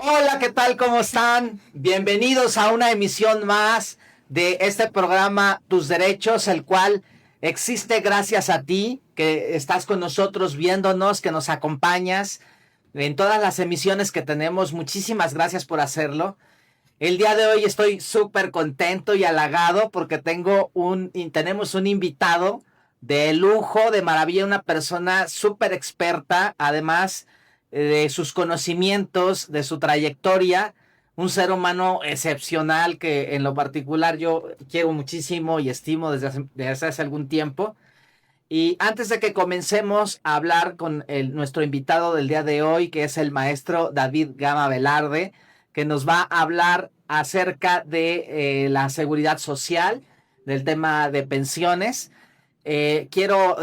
Hola, ¿qué tal? ¿Cómo están? Bienvenidos a una emisión más de este programa Tus Derechos, el cual existe gracias a ti, que estás con nosotros viéndonos, que nos acompañas en todas las emisiones que tenemos. Muchísimas gracias por hacerlo. El día de hoy estoy súper contento y halagado porque tenemos un invitado de lujo, de maravilla, una persona súper experta, además de sus conocimientos, de su trayectoria, un ser humano excepcional que en lo particular yo quiero muchísimo y estimo desde hace algún tiempo. Y antes de que comencemos a hablar con nuestro invitado del día de hoy, que es el maestro David Gama Velarde, que nos va a hablar acerca de la seguridad social, del tema de pensiones. Quiero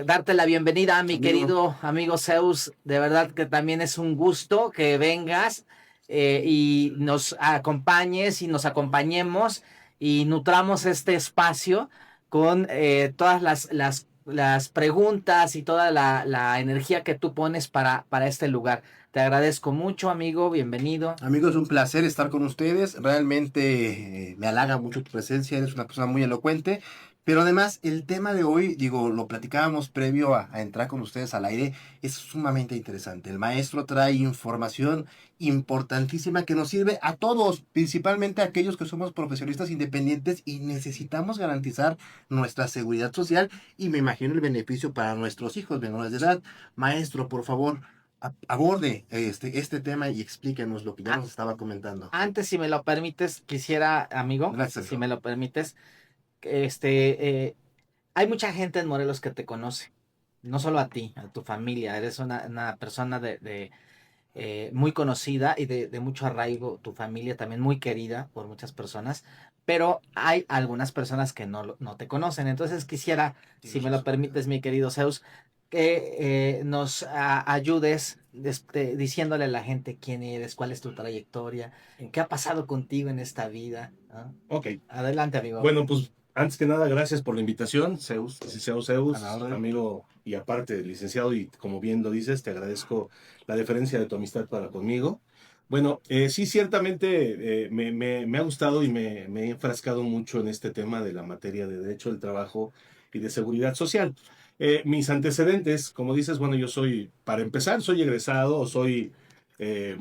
darte la bienvenida a mi querido amigo Zeus. De verdad que también es un gusto que vengas y nos acompañes y nos acompañemos y nutramos este espacio con todas las preguntas y toda la energía que tú pones para este lugar. Te agradezco mucho, amigo. Bienvenido. Amigos, es un placer estar con ustedes. Realmente me halaga mucho tu presencia. Eres una persona muy elocuente. Pero además, el tema de hoy, digo, lo platicábamos previo a entrar con ustedes al aire, es sumamente interesante. El maestro trae información importantísima que nos sirve a todos, principalmente a aquellos que somos profesionistas independientes y necesitamos garantizar nuestra seguridad social y me imagino el beneficio para nuestros hijos menores de edad. Maestro, por favor, aborde este tema y explíquenos lo que ya nos estaba comentando. Antes, si me lo permites, quisiera, amigo, Gracias, si amigo. me lo permites, este, hay mucha gente en Morelos que te conoce, no solo a ti, a tu familia, eres una persona muy conocida y de mucho arraigo, tu familia también muy querida por muchas personas, pero hay algunas personas que no te conocen. Entonces quisiera, si me lo permites, mi querido Zeus, que nos ayudes diciéndole a la gente quién eres, cuál es tu trayectoria, qué ha pasado contigo en esta vida, ¿no? Ok, Adelante, amigo. bueno, pues antes que nada, gracias por la invitación, Zeus, licenciado A la Zeus, orden. amigo y aparte licenciado, y como bien lo dices, te agradezco la deferencia de tu amistad para conmigo. Bueno, sí, ciertamente me ha gustado y me he enfrascado mucho en este tema de la materia de derecho del trabajo y de seguridad social. Mis antecedentes, como dices, bueno, yo soy, para empezar, soy egresado o soy eh,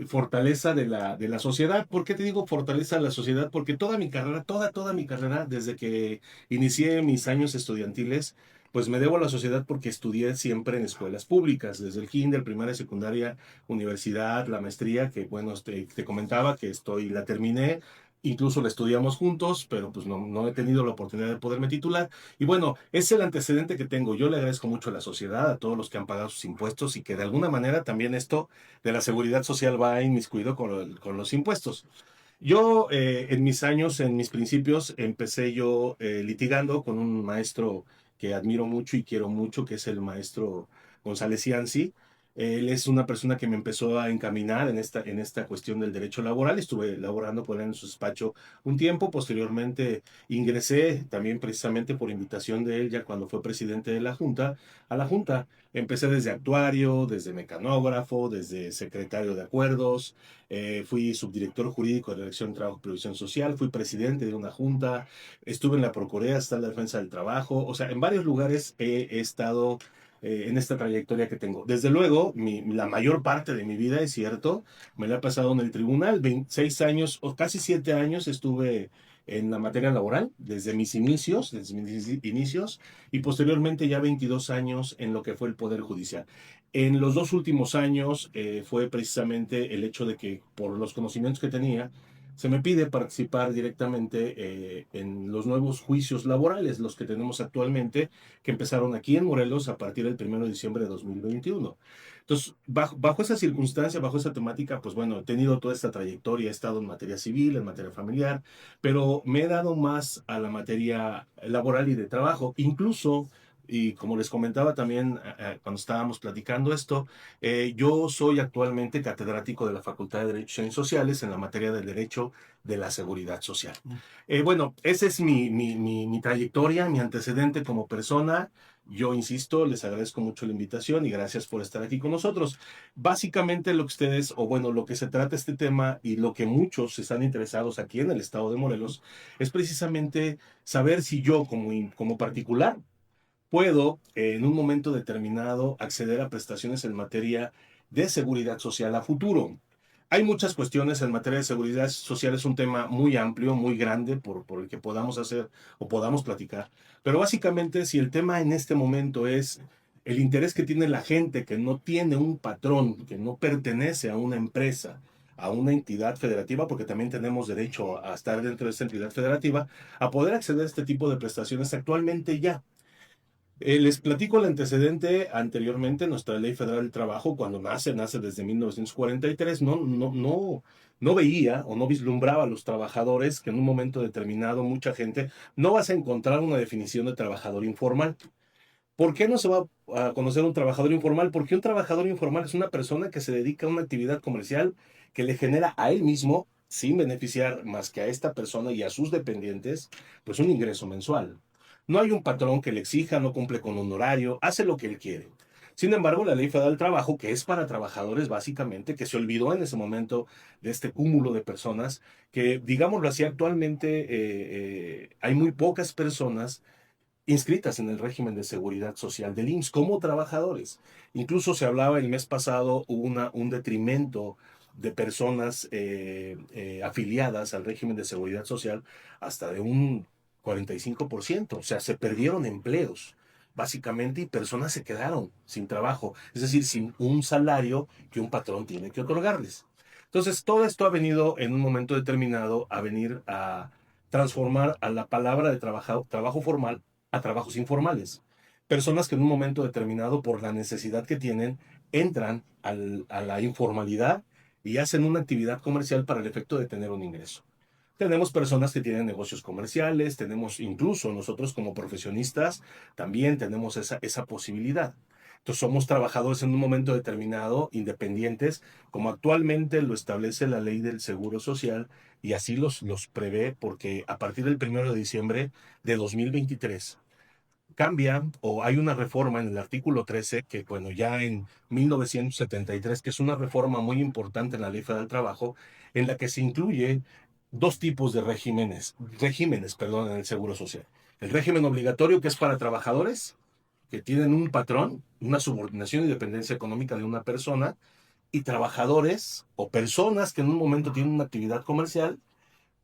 fortaleza de la sociedad. ¿Por qué te digo fortaleza de la sociedad? Porque toda mi carrera, toda mi carrera, desde que inicié mis años estudiantiles, pues me debo a la sociedad porque estudié siempre en escuelas públicas, desde el kinder, primaria, secundaria, universidad, la maestría, que bueno, te comentaba que la terminé, incluso la estudiamos juntos, pero pues no he tenido la oportunidad de poderme titular. Y bueno, es el antecedente que tengo. Yo le agradezco mucho a la sociedad, a todos los que han pagado sus impuestos y que de alguna manera también esto de la seguridad social va inmiscuido con los impuestos. Yo en mis años, en mis principios, empecé yo litigando con un maestro que admiro mucho y quiero mucho, que es el maestro González Cianci. Él es una persona que me empezó a encaminar en esta cuestión del derecho laboral. Estuve laborando con él en su despacho un tiempo. Posteriormente ingresé también precisamente por invitación de él, ya cuando fue presidente de la Junta, a la Junta. Empecé desde actuario, desde mecanógrafo, desde secretario de acuerdos, fui subdirector jurídico de la Dirección de Trabajo y Previsión Social, fui presidente de una junta, estuve en la Procuraduría Estatal de Defensa del Trabajo, o sea, en varios lugares he estado en esta trayectoria que tengo. Desde luego, la mayor parte de mi vida, es cierto, me la he pasado en el tribunal, 26 años o casi 7 años estuve en la materia laboral, desde mis inicios, y posteriormente ya 22 años en lo que fue el Poder Judicial. En los dos últimos años fue precisamente el hecho de que por los conocimientos que tenía, se me pide participar directamente en los nuevos juicios laborales, los que tenemos actualmente, que empezaron aquí en Morelos a partir del 1 de diciembre de 2021. Entonces, bajo esa circunstancia, bajo esa temática, pues bueno, he tenido toda esta trayectoria, he estado en materia civil, en materia familiar, pero me he dado más a la materia laboral y de trabajo. Incluso, y como les comentaba también cuando estábamos platicando esto, yo soy actualmente catedrático de la Facultad de Derecho y Ciencias Sociales en la materia del derecho de la seguridad social. Bueno, esa es mi trayectoria, mi antecedente como persona. Yo insisto, les agradezco mucho la invitación y gracias por estar aquí con nosotros. Básicamente lo que ustedes, o bueno, lo que se trata este tema y lo que muchos están interesados aquí en el estado de Morelos, es precisamente saber si yo como particular puedo en un momento determinado acceder a prestaciones en materia de seguridad social a futuro. Hay muchas cuestiones en materia de seguridad social, es un tema muy amplio, muy grande por el que podamos hacer o podamos platicar, pero básicamente si el tema en este momento es el interés que tiene la gente que no tiene un patrón, que no pertenece a una empresa, a una entidad federativa, porque también tenemos derecho a estar dentro de esta entidad federativa, a poder acceder a este tipo de prestaciones actualmente ya. Les platico el antecedente anteriormente, nuestra Ley Federal del Trabajo, cuando nace desde 1943, no veía o no vislumbraba a los trabajadores que en un momento determinado mucha gente no vas a encontrar una definición de trabajador informal. ¿Por qué no se va a conocer un trabajador informal? Porque un trabajador informal es una persona que se dedica a una actividad comercial que le genera a él mismo, sin beneficiar más que a esta persona y a sus dependientes, pues un ingreso mensual. No hay un patrón que le exija, no cumple con un horario, hace lo que él quiere. Sin embargo, la Ley Federal del Trabajo, que es para trabajadores básicamente, que se olvidó en ese momento de este cúmulo de personas, que digámoslo así, actualmente hay muy pocas personas inscritas en el régimen de seguridad social del IMSS como trabajadores. Incluso se hablaba el mes pasado, hubo un detrimento de personas afiliadas al régimen de seguridad social hasta de un 45%. O sea, se perdieron empleos, básicamente, y personas se quedaron sin trabajo, es decir, sin un salario que un patrón tiene que otorgarles. Entonces, todo esto ha venido en un momento determinado a venir a transformar a la palabra de trabajo formal a trabajos informales. Personas que en un momento determinado, por la necesidad que tienen, entran a la informalidad y hacen una actividad comercial para el efecto de tener un ingreso. Tenemos personas que tienen negocios comerciales, tenemos incluso nosotros como profesionistas, también tenemos esa posibilidad. Entonces somos trabajadores en un momento determinado, independientes, como actualmente lo establece la ley del Seguro Social y así los prevé porque a partir del 1 de diciembre de 2023 cambia o hay una reforma en el artículo 13 que, bueno, ya en 1973, que es una reforma muy importante en la Ley Federal del Trabajo, en la que se incluye dos tipos de regímenes, perdón, en el Seguro Social. El régimen obligatorio, que es para trabajadores que tienen un patrón, una subordinación y dependencia económica de una persona, y trabajadores o personas que en un momento tienen una actividad comercial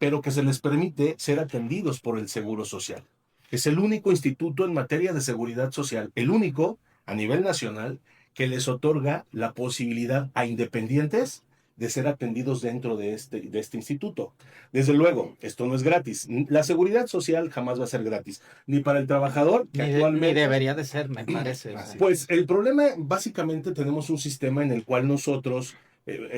pero que se les permite ser atendidos por el Seguro Social. Es el único instituto en materia de seguridad social, el único a nivel nacional que les otorga la posibilidad a independientes de ser atendidos dentro de este instituto. Desde luego, esto no es gratis. La seguridad social jamás va a ser gratis, ni para el trabajador, que actualmente... Ni debería de ser, me parece. Pues el problema, básicamente tenemos un sistema en el cual nosotros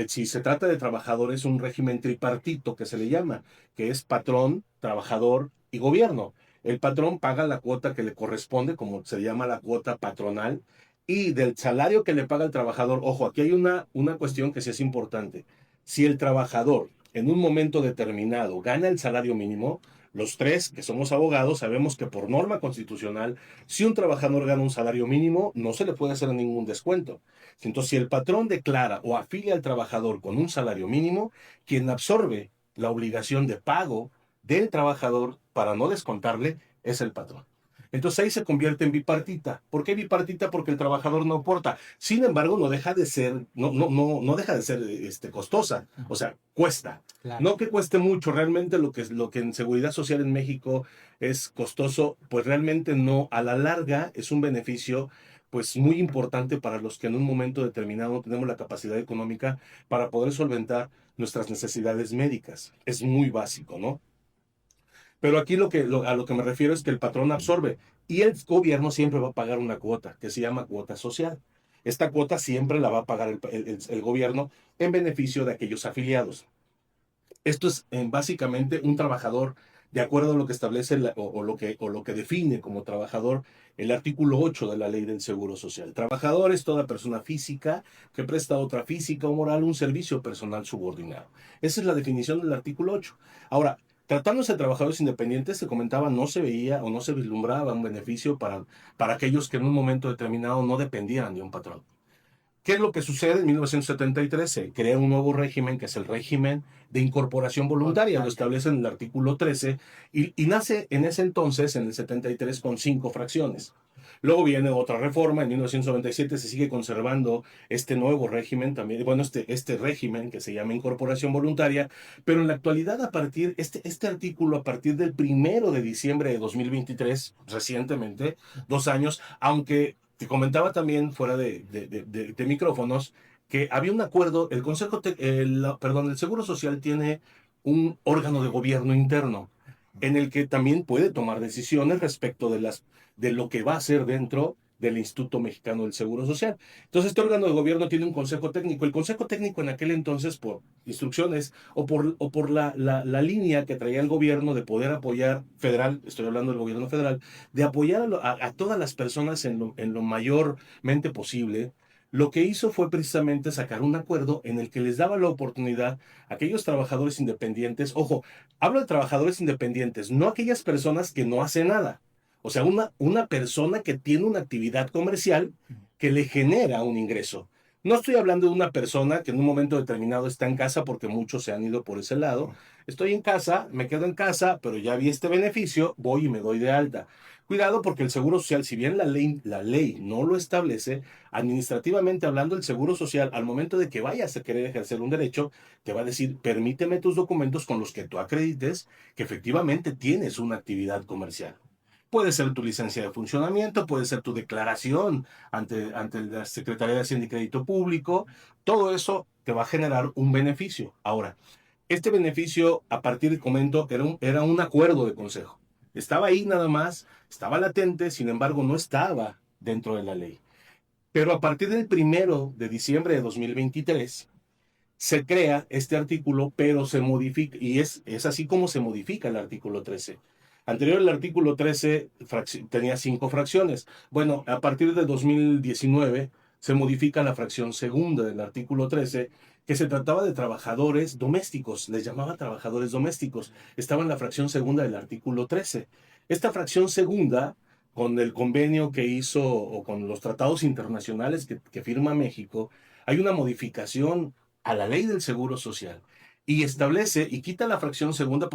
si se trata de trabajadores, un régimen tripartito que se le llama, que es patrón, trabajador y gobierno. El patrón paga la cuota que le corresponde, como se llama la cuota patronal, y del salario que le paga el trabajador, ojo, aquí hay una cuestión que sí es importante. Si el trabajador en un momento determinado gana el salario mínimo, los tres que somos abogados sabemos que por norma constitucional, si un trabajador gana un salario mínimo, no se le puede hacer ningún descuento. Entonces, si el patrón declara o afilia al trabajador con un salario mínimo, quien absorbe la obligación de pago del trabajador para no descontarle es el patrón. Entonces ahí se convierte en bipartita. ¿Por qué bipartita? Porque el trabajador no aporta. Sin embargo, no deja de ser, no deja de ser costosa. O sea, cuesta. Claro. No que cueste mucho, realmente lo que en seguridad social en México es costoso, pues realmente no. A la larga es un beneficio pues muy importante para los que en un momento determinado no tenemos la capacidad económica para poder solventar nuestras necesidades médicas. Es muy básico, ¿no? Pero aquí a lo que me refiero es que el patrón absorbe y el gobierno siempre va a pagar una cuota que se llama cuota social. Esta cuota siempre la va a pagar el gobierno en beneficio de aquellos afiliados. Esto es básicamente un trabajador, de acuerdo a lo que establece o lo que define como trabajador el artículo 8 de la Ley del Seguro Social. Trabajador es toda persona física que presta a otra física o moral un servicio personal subordinado. Esa es la definición del artículo 8. Ahora, tratándose de trabajadores independientes, se comentaba, no se veía o no se vislumbraba un beneficio para aquellos que en un momento determinado no dependían de un patrón. ¿Qué es lo que sucede? En 1973 se crea un nuevo régimen, que es el régimen de incorporación voluntaria, lo establece en el artículo 13, y nace en ese entonces, en el 73, con 5 fracciones. Luego viene otra reforma, en 1997 se sigue conservando este nuevo régimen también, bueno, este régimen que se llama incorporación voluntaria, pero en la actualidad este artículo a partir del 1 de diciembre de 2023, recientemente, 2 años, aunque te comentaba también fuera de micrófonos que había un acuerdo, el Seguro Social tiene un órgano de gobierno interno en el que también puede tomar decisiones respecto de lo que va a hacer dentro del Instituto Mexicano del Seguro Social. Entonces, este órgano de gobierno tiene un consejo técnico. El consejo técnico en aquel entonces, por instrucciones o por la línea que traía el gobierno de poder apoyar federal, estoy hablando del gobierno federal, de apoyar a todas las personas en lo mayormente posible, lo que hizo fue precisamente sacar un acuerdo en el que les daba la oportunidad a aquellos trabajadores independientes, ojo, hablo de trabajadores independientes, no aquellas personas que no hacen nada. O sea, una persona que tiene una actividad comercial que le genera un ingreso. No estoy hablando de una persona que en un momento determinado está en casa, porque muchos se han ido por ese lado. Estoy en casa, me quedo en casa, pero ya vi este beneficio, voy y me doy de alta. Cuidado, porque el Seguro Social, si bien la ley no lo establece, administrativamente hablando, el Seguro Social, al momento de que vayas a querer ejercer un derecho, te va a decir, permíteme tus documentos con los que tú acredites que efectivamente tienes una actividad comercial. Puede ser tu licencia de funcionamiento, puede ser tu declaración ante la Secretaría de Hacienda y Crédito Público. Todo eso te va a generar un beneficio. Ahora, este beneficio, a partir de comento, era un acuerdo de consejo. Estaba ahí nada más, estaba latente, sin embargo, no estaba dentro de la ley. Pero a partir del 1 de diciembre de 2023, se crea este artículo, pero se modifica, y es así como se modifica el artículo 13. Anterior, el artículo 13 tenía 5 fracciones. Bueno, a partir de 2019 se modifica la fracción segunda del artículo 13, que se trataba de trabajadores domésticos, les llamaba trabajadores domésticos. Estaba en la fracción segunda del artículo 13. Esta fracción segunda, con el convenio que hizo o con los tratados internacionales que firma México, hay una modificación a la ley del Seguro Social y establece y quita la fracción segunda.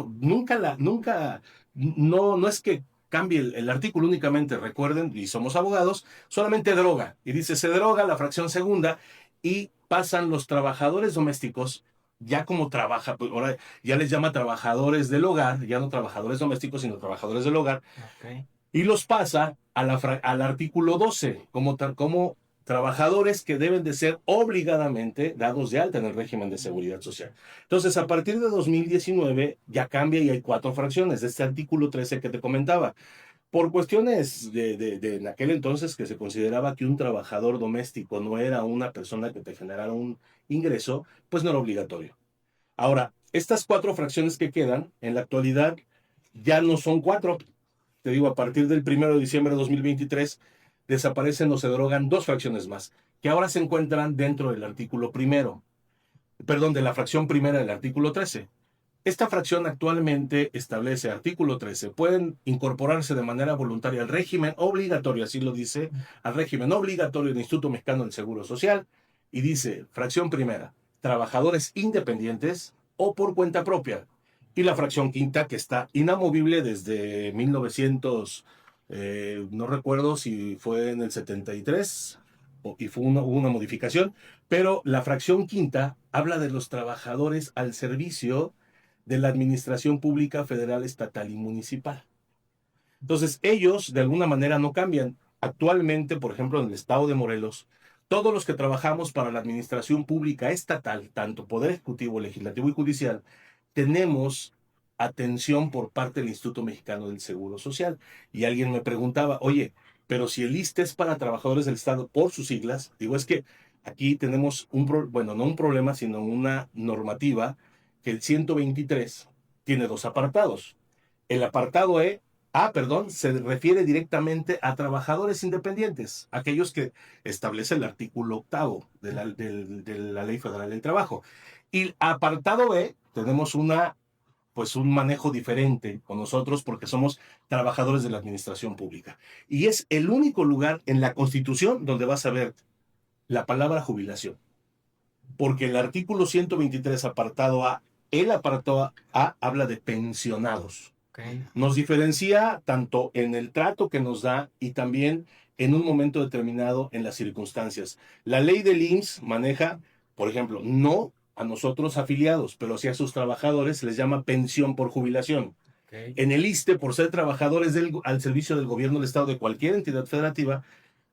No es que cambie el artículo únicamente, recuerden, y somos abogados, solamente deroga. Y dice, se deroga la fracción segunda y pasan los trabajadores domésticos, ya como pues ahora ya les llama trabajadores del hogar, ya no trabajadores domésticos, sino trabajadores del hogar, Okay. y los pasa al artículo 12, como trabajadores que deben de ser obligadamente dados de alta en el régimen de seguridad social. Entonces, a partir de 2019 ya cambia y hay 4 fracciones de este artículo 13 que te comentaba. Por cuestiones de en aquel entonces, que se consideraba que un trabajador doméstico no era una persona que te generara un ingreso, pues no era obligatorio. Ahora, estas 4 fracciones que quedan, en la actualidad, ya no son 4. Te digo, a partir del 1 de diciembre de 2023, desaparecen o se derogan 2 fracciones más, que ahora se encuentran dentro del artículo primero, perdón, de la fracción primera del artículo 13. Esta fracción actualmente establece, artículo 13, pueden incorporarse de manera voluntaria al régimen obligatorio, así lo dice, al régimen obligatorio del Instituto Mexicano del Seguro Social, y dice, fracción primera, trabajadores independientes o por cuenta propia. Y la fracción quinta, que está inamovible desde 1900, no recuerdo si fue en el 73 y hubo una modificación, pero la fracción quinta habla de los trabajadores al servicio de la administración pública federal, estatal y municipal. Entonces, ellos de alguna manera no cambian. Actualmente, por ejemplo, en el estado de Morelos, todos los que trabajamos para la administración pública estatal, tanto Poder Ejecutivo, Legislativo y Judicial, tenemos atención por parte del Instituto Mexicano del Seguro Social. Y alguien me preguntaba, oye, pero si el ISSSTE es para trabajadores del Estado por sus siglas, digo, es que aquí tenemos bueno, no un problema, sino una normativa, que el 123 tiene 2 apartados. El apartado se refiere directamente a trabajadores independientes, aquellos que establece el artículo 8 de la Ley Federal del Trabajo. Y apartado B, tenemos una pues un manejo diferente con nosotros porque somos trabajadores de la administración pública. Y es el único lugar en la Constitución donde vas a ver la palabra jubilación. Porque el artículo 123, apartado A, el apartado A habla de pensionados. Okay. Nos diferencia tanto en el trato que nos da y también en un momento determinado en las circunstancias. La ley del IMSS maneja, por ejemplo, no a nosotros afiliados, pero sí a sus trabajadores, se les llama pensión por jubilación. Okay. En el ISSSTE, por ser trabajadores al servicio del gobierno del Estado de cualquier entidad federativa,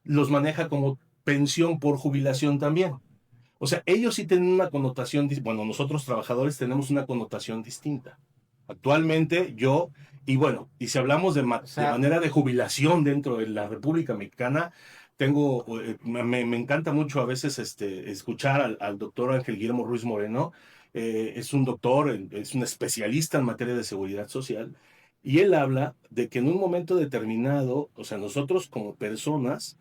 los maneja como pensión por jubilación también. O sea, ellos sí tienen una connotación, bueno, nosotros trabajadores tenemos una connotación distinta. Actualmente yo, y bueno, y si hablamos de manera de jubilación dentro de la República Mexicana, me encanta mucho a veces escuchar al doctor Ángel Guillermo Ruiz Moreno. Es un doctor, es un especialista en materia de seguridad social, y él habla de que en un momento determinado, o sea, nosotros como personas,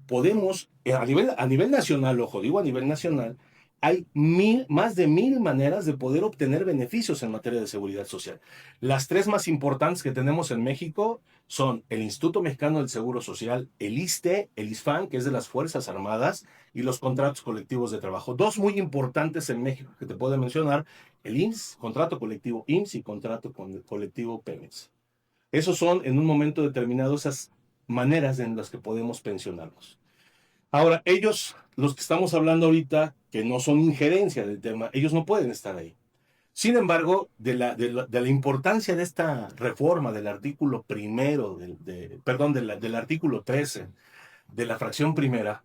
podemos, a nivel nacional, ojo, digo a nivel nacional, hay más de 1000 maneras de poder obtener beneficios en materia de seguridad social. Las 3 más importantes que tenemos en México son el Instituto Mexicano del Seguro Social, el ISSSTE, el ISFAN, que es de las Fuerzas Armadas, y los contratos colectivos de trabajo. 2 muy importantes en México que te puedo mencionar, el IMSS, contrato colectivo IMSS, y contrato colectivo Pemex. Esos son, en un momento determinado, esas maneras en las que podemos pensionarnos. Ahora, ellos, los que estamos hablando ahorita, que no son injerencia del tema, ellos no pueden estar ahí. Sin embargo, de la importancia de esta reforma del artículo primero, del artículo 13, de la fracción primera,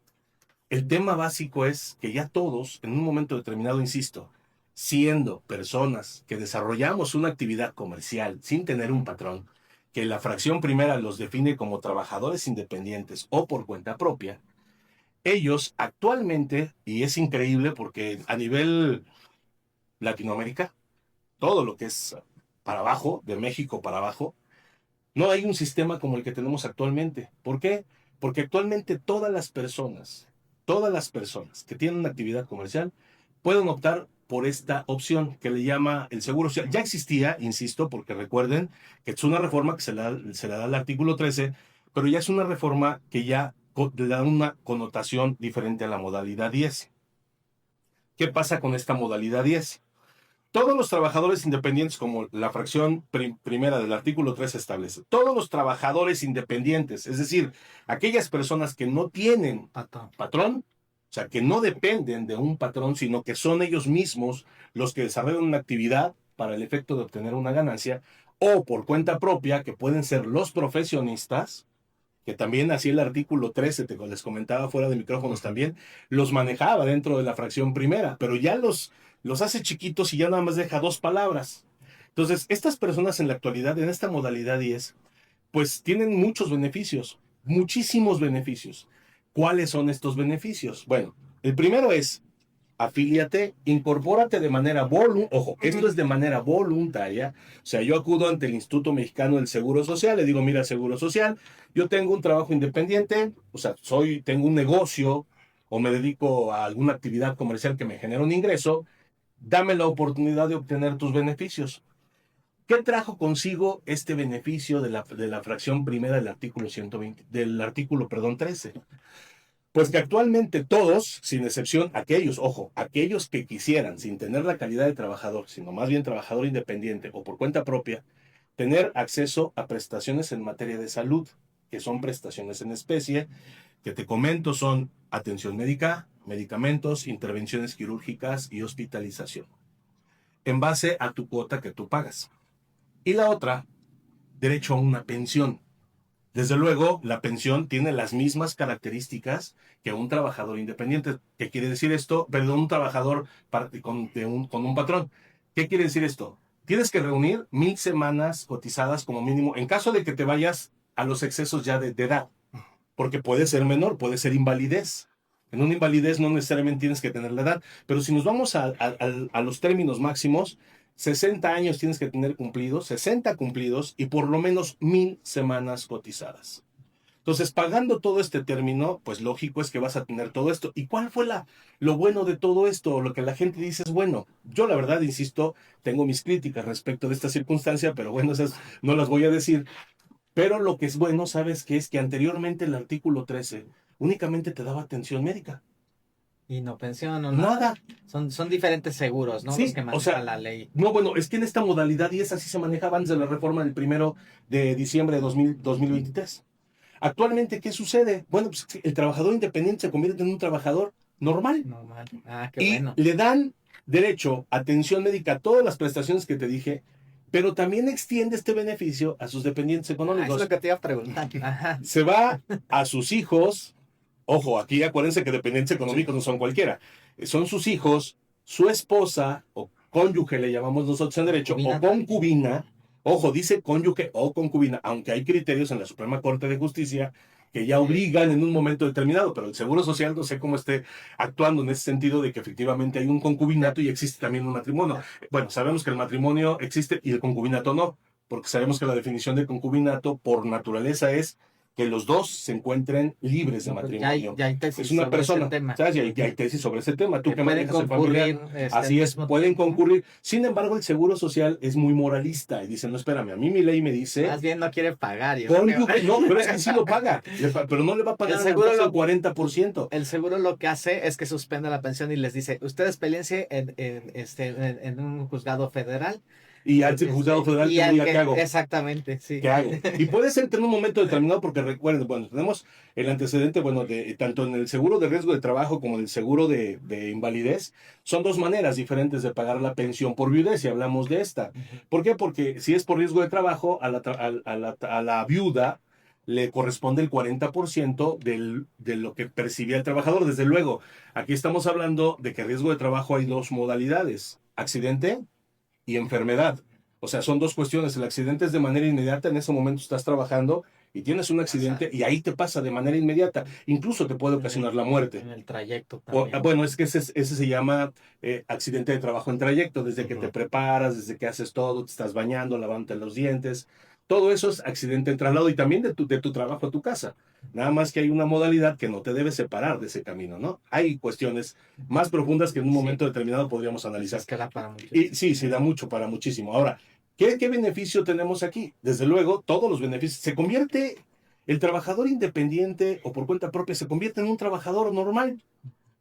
el tema básico es que ya todos, en un momento determinado, insisto, siendo personas que desarrollamos una actividad comercial sin tener un patrón, que la fracción primera los define como trabajadores independientes o por cuenta propia, ellos actualmente, y es increíble porque a nivel Latinoamérica, todo lo que es para abajo, de México para abajo, no hay un sistema como el que tenemos actualmente. ¿Por qué? Porque actualmente todas las personas que tienen una actividad comercial pueden optar por esta opción que le llama el seguro social. Ya existía, insisto, porque recuerden que es una reforma que se le da al artículo 13, pero ya es una reforma que ya le da una connotación diferente a la modalidad 10. ¿Qué pasa con esta modalidad 10? Todos los trabajadores independientes, como la fracción primera del artículo 3 establece, todos los trabajadores independientes, es decir, aquellas personas que no tienen patrón, o sea, que no dependen de un patrón, sino que son ellos mismos los que desarrollan una actividad para el efecto de obtener una ganancia, o por cuenta propia, que pueden ser los profesionistas, que también así el artículo 13, les comentaba fuera de micrófonos también, los manejaba dentro de la fracción primera, pero ya los hace chiquitos y ya nada más deja 2 palabras. Entonces, estas personas en la actualidad, en esta modalidad 10, pues tienen muchos beneficios, muchísimos beneficios. ¿Cuáles son estos beneficios? Bueno, el primero es, afíliate, incorpórate de manera ojo, esto es de manera voluntaria. O sea, yo acudo ante el Instituto Mexicano del Seguro Social, le digo, mira, Seguro Social, yo tengo un trabajo independiente, o sea, tengo un negocio o me dedico a alguna actividad comercial que me genera un ingreso, dame la oportunidad de obtener tus beneficios. ¿Qué trajo consigo este beneficio de la fracción primera del artículo 13? Pues que actualmente todos, sin excepción, aquellos que quisieran, sin tener la calidad de trabajador, sino más bien trabajador independiente o por cuenta propia, tener acceso a prestaciones en materia de salud, que son prestaciones en especie, que te comento son atención médica, medicamentos, intervenciones quirúrgicas y hospitalización, en base a tu cuota que tú pagas. Y la otra, derecho a una pensión. Desde luego, la pensión tiene las mismas características que un trabajador independiente. ¿Qué quiere decir esto? Perdón, un trabajador con un patrón. ¿Qué quiere decir esto? Tienes que reunir 1000 semanas cotizadas como mínimo, en caso de que te vayas a los excesos ya de edad, porque puede ser menor, puede ser invalidez. En una invalidez no necesariamente tienes que tener la edad, pero si nos vamos a los términos máximos, 60 años tienes que tener cumplidos, 60 cumplidos y por lo menos 1000 semanas cotizadas. Entonces, pagando todo este término, pues lógico es que vas a tener todo esto. ¿Y cuál fue lo bueno de todo esto? Lo que la gente dice es bueno. Yo la verdad, insisto, tengo mis críticas respecto de esta circunstancia, pero bueno, esas no las voy a decir. Pero lo que es bueno, ¿sabes qué? Es que anteriormente el artículo 13 únicamente te daba atención médica. Y no pensión o Nada. Son diferentes seguros, ¿no? Sí, Los que maneja o sea, la ley. No, bueno, es que en esta modalidad, y es así se manejaba antes de la reforma del 1 de diciembre de 2023. Actualmente, ¿qué sucede? Bueno, pues el trabajador independiente se convierte en un trabajador normal. Normal. Ah, qué Y bueno. le dan derecho a atención médica, a todas las prestaciones que te dije, pero también extiende este beneficio a sus dependientes Ah, es económicos. lo que te iba a preguntar. Ajá. Se va a sus hijos. Ojo, aquí acuérdense que dependientes económicos no son cualquiera. Son sus hijos, su esposa o cónyuge, le llamamos nosotros en derecho, o concubina. Ojo, dice cónyuge o concubina, aunque hay criterios en la Suprema Corte de Justicia que ya obligan en un momento determinado, pero el Seguro Social no sé cómo esté actuando en ese sentido de que efectivamente hay un concubinato y existe también un matrimonio. Bueno, sabemos que el matrimonio existe y el concubinato no, porque sabemos que la definición de concubinato por naturaleza es que los dos se encuentren libres de matrimonio. Ya hay tesis Es una sobre persona, ese tema. ¿sabes? Ya hay tesis sobre ese tema. Tú que pueden manejas el familiar, concurrir. así es, pueden concurrir. Sin embargo, el Seguro Social es muy moralista y dice, no, espérame, a mí mi ley me dice... Más bien no quiere pagar. Cónyuge, no, pero es que sí lo paga, pero no le va a pagar El seguro el 40%. El seguro lo que hace es que suspende la pensión y les dice, ustedes peleense en un juzgado federal. Y al juzgado federal y te diga, que, ¿qué hago? Exactamente, sí. ¿Qué hago? Y puede ser que en un momento determinado, porque recuerden, bueno, tenemos el antecedente, bueno, de tanto en el seguro de riesgo de trabajo como en el seguro de invalidez, son dos maneras diferentes de pagar la pensión por viudez, y hablamos de esta. ¿Por qué? Porque si es por riesgo de trabajo, a la viuda le corresponde el 40% de lo que percibía el trabajador. Desde luego, aquí estamos hablando de que riesgo de trabajo hay dos modalidades, accidente y enfermedad. O sea, son dos cuestiones. El accidente es de manera inmediata, en ese momento estás trabajando y tienes un accidente y ahí te pasa de manera inmediata. Incluso te puede ocasionar la muerte. En el trayecto también. Bueno, es que ese se llama accidente de trabajo en trayecto, desde que te preparas, desde que haces todo, te estás bañando, lavándote los dientes. Todo eso es accidente en traslado y también de tu trabajo a tu casa. Nada más que hay una modalidad que no te debe separar de ese camino, ¿no? Hay cuestiones más profundas que en un momento determinado podríamos analizar. Es que da para mucho. Y sí, se da mucho para muchísimo. Ahora, ¿qué beneficio tenemos aquí? Desde luego, todos los beneficios. Se convierte, el trabajador independiente o por cuenta propia, se convierte en un trabajador normal.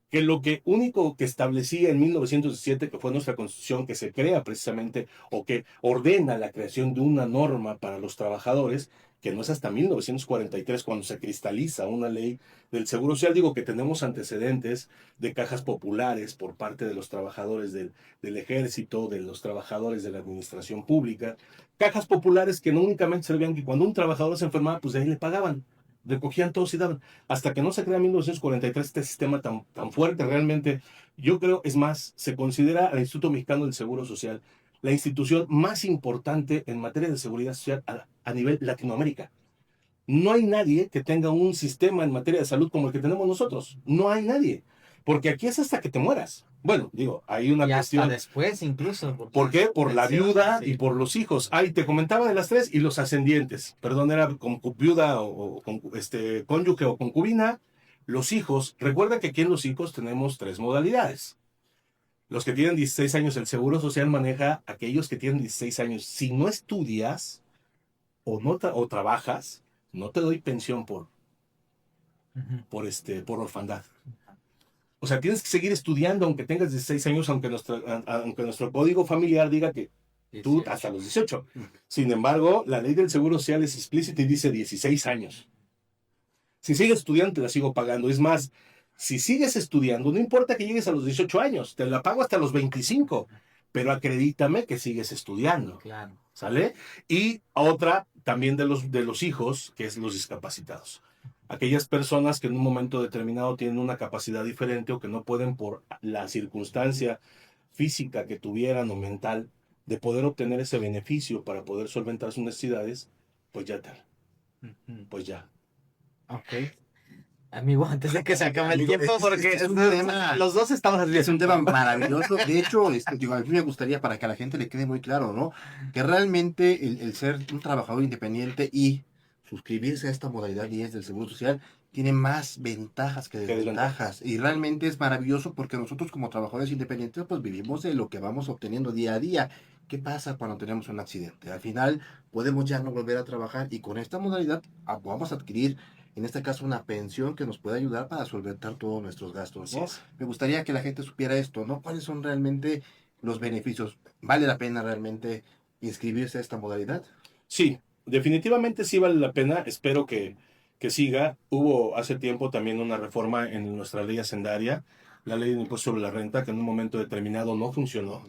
Que lo único que establecía en 1917, que fue nuestra constitución, que se crea precisamente, o que ordena la creación de una norma para los trabajadores, que no es hasta 1943 cuando se cristaliza una ley del Seguro Social. Digo que tenemos antecedentes de cajas populares por parte de los trabajadores del ejército, de los trabajadores de la administración pública, cajas populares que no únicamente servían que cuando un trabajador se enfermaba, pues de ahí le pagaban. Recogían todos y daban. Hasta que no se crea en 1943 este sistema tan fuerte, realmente, yo creo, es más, se considera al Instituto Mexicano del Seguro Social la institución más importante en materia de seguridad social a nivel Latinoamérica. No hay nadie que tenga un sistema en materia de salud como el que tenemos nosotros. No hay nadie. Porque aquí es hasta que te mueras. Bueno, digo, hay una cuestión. Hasta después incluso. ¿Por qué? Por la viuda sí. Y por los hijos. Te comentaba de las tres y los ascendientes. Perdón, era como viuda o cónyuge o concubina. Los hijos. Recuerda que aquí en los hijos tenemos tres modalidades. Los que tienen 16 años, el Seguro Social maneja aquellos que tienen 16 años. Si no estudias o trabajas, no te doy pensión por orfandad. O sea, tienes que seguir estudiando aunque tengas 16 años, aunque nuestro código familiar diga que tú hasta los 18. Sin embargo, la ley del Seguro Social es explícita y dice 16 años. Si sigues estudiando, te la sigo pagando. Es más, si sigues estudiando, no importa que llegues a los 18 años, te la pago hasta los 25, pero acredítame que sigues estudiando. Claro. ¿Sale? Y otra también de los hijos, que es los discapacitados. Aquellas personas que en un momento determinado tienen una capacidad diferente o que no pueden por la circunstancia física que tuvieran o mental de poder obtener ese beneficio para poder solventar sus necesidades, pues ya tal. Pues ya. Ok. Amigo, antes de que se acabe el tiempo, porque es un tema, los dos estamos haciendo. es un tema maravilloso. De hecho, a mí me gustaría, para que a la gente le quede muy claro, ¿no? Que realmente el ser un trabajador independiente y suscribirse a esta modalidad 10 del Seguro Social tiene más ventajas que desventajas. Y realmente es maravilloso porque nosotros como trabajadores independientes pues vivimos de lo que vamos obteniendo día a día. ¿Qué pasa cuando tenemos un accidente? Al final podemos ya no volver a trabajar y con esta modalidad vamos a adquirir, en este caso, una pensión que nos puede ayudar para solventar todos nuestros gastos, ¿no? Me gustaría que la gente supiera esto, ¿no? ¿Cuáles son realmente los beneficios? ¿Vale la pena realmente inscribirse a esta modalidad? Sí, definitivamente sí vale la pena. Espero que siga. Hubo hace tiempo también una reforma en nuestra ley hacendaria, la ley de impuesto sobre la renta, que en un momento determinado no funcionó,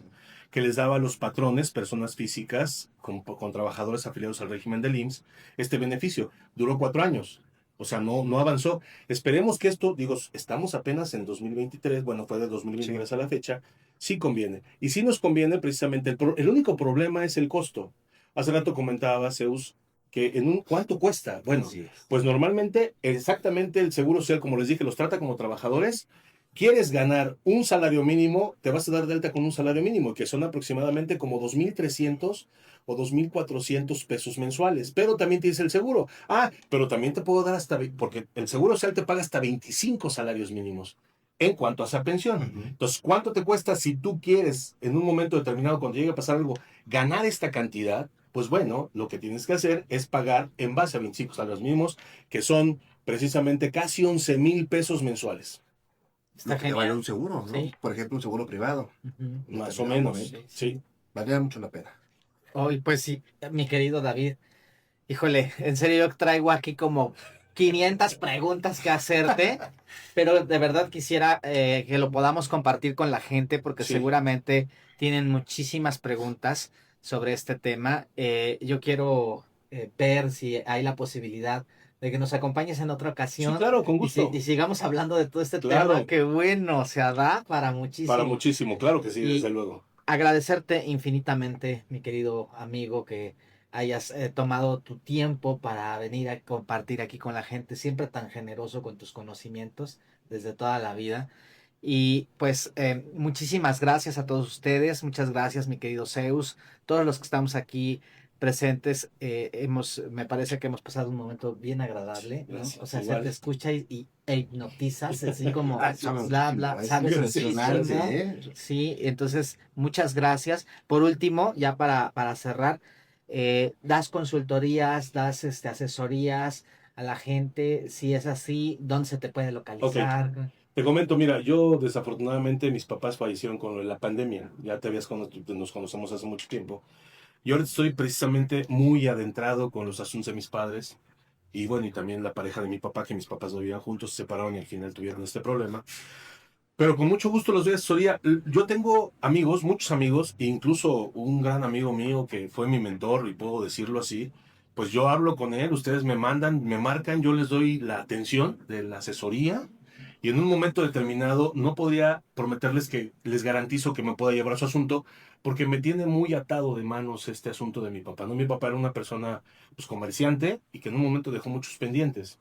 que les daba a los patrones, personas físicas, con trabajadores afiliados al régimen del IMSS, este beneficio. Duró 4 años. O sea, no avanzó. Esperemos que esto, digo, estamos apenas en 2023, bueno, fue de 2023 a la fecha, sí conviene. Y sí nos conviene precisamente, el único problema es el costo. Hace rato comentaba, Zeus, que ¿cuánto cuesta? Bueno, pues normalmente, exactamente el Seguro Social, como les dije, los trata como trabajadores. Quieres ganar un salario mínimo, te vas a dar de alta con un salario mínimo, que son aproximadamente como 2,300 o 2,400 pesos mensuales. Pero también tienes el seguro. Pero también te puedo dar porque el Seguro Social te paga hasta 25 salarios mínimos en cuanto a esa pensión. Entonces, ¿cuánto te cuesta si tú quieres, en un momento determinado, cuando llegue a pasar algo, ganar esta cantidad? Pues bueno, lo que tienes que hacer es pagar en base a 25 salarios mínimos, que son precisamente casi 11,000 pesos mensuales. Está genial. Vale un seguro, ¿no? Sí. Por ejemplo, un seguro privado. Más o menos, sí. Valdría mucho la pena. Pues sí, mi querido David. Híjole, en serio yo traigo aquí como 500 preguntas que hacerte, pero de verdad quisiera que lo podamos compartir con la gente porque seguramente tienen muchísimas preguntas sobre este tema. Yo quiero ver si hay la posibilidad de que nos acompañes en otra ocasión. Sí, claro, con gusto. Y sigamos hablando de todo este tema, que bueno, se da para muchísimo. Para muchísimo, claro que sí, desde luego. Agradecerte infinitamente, mi querido amigo, que hayas tomado tu tiempo para venir a compartir aquí con la gente, siempre tan generoso con tus conocimientos desde toda la vida. Y pues muchísimas gracias a todos ustedes, muchas gracias mi querido Zeus, todos los que estamos aquí presentes, me parece que hemos pasado un momento bien agradable, ¿no? O sea, se te escucha e hipnotizas, así como bla, bla, sabes muchísimo. Sí, entonces muchas gracias. Por último, ya para cerrar, das consultorías, das asesorías a la gente, si es así, ¿dónde se te puede localizar? Okay. Te comento, mira, yo desafortunadamente mis papás fallecieron con la pandemia, ya nos conocemos hace mucho tiempo. Yo ahora estoy precisamente muy adentrado con los asuntos de mis padres y bueno, y también la pareja de mi papá, que mis papás no vivían juntos, se separaron y al final tuvieron este problema. Pero con mucho gusto los doy asesoría. Yo tengo amigos, muchos amigos, e incluso un gran amigo mío que fue mi mentor, y puedo decirlo así. Pues yo hablo con él, ustedes me marcan, yo les doy la atención de la asesoría. Y en un momento determinado no podía prometerles que les garantizo que me pueda llevar a su asunto, porque me tiene muy atado de manos este asunto de mi papá, ¿no? Mi papá era una persona pues comerciante y que en un momento dejó muchos pendientes.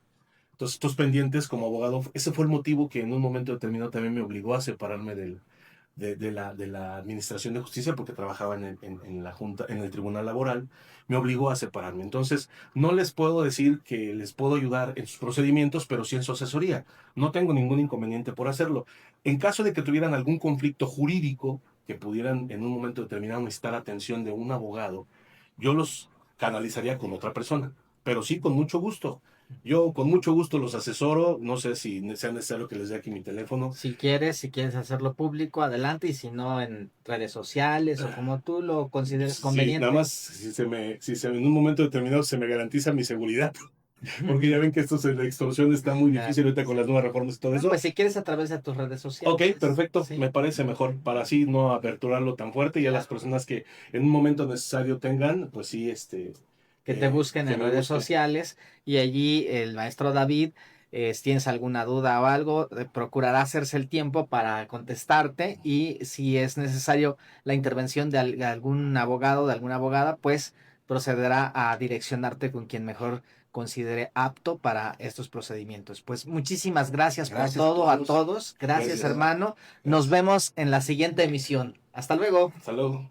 Entonces, estos pendientes como abogado, ese fue el motivo que en un momento determinado también me obligó a separarme de la Administración de Justicia, porque trabajaba en la Junta, en el Tribunal Laboral, me obligó a separarme. Entonces, no les puedo decir que les puedo ayudar en sus procedimientos, pero sí en su asesoría. No tengo ningún inconveniente por hacerlo. En caso de que tuvieran algún conflicto jurídico, que pudieran en un momento determinado necesitar atención de un abogado, yo los canalizaría con otra persona, pero sí con mucho gusto. Yo con mucho gusto los asesoro, no sé si sea necesario que les dé aquí mi teléfono. Si quieres hacerlo público, adelante, y si no, en redes sociales o como tú lo consideres conveniente. Sí, nada más si en un momento determinado se me garantiza mi seguridad, porque ya ven que esto de la extorsión está muy difícil ahorita con las nuevas reformas y todo eso. Pues si quieres a través de tus redes sociales. Ok, perfecto, sí. Me parece mejor, para así no aperturarlo tan fuerte y a las personas que en un momento necesario tengan, pues sí, que te busquen en redes sociales, y allí el maestro David, tienes alguna duda o algo, procurará hacerse el tiempo para contestarte, y si es necesario la intervención de algún abogado, de alguna abogada, pues procederá a direccionarte con quien mejor considere apto para estos procedimientos. Pues muchísimas gracias por todo a todos. Gracias, hermano. Nos vemos en la siguiente emisión. Hasta luego. Hasta luego.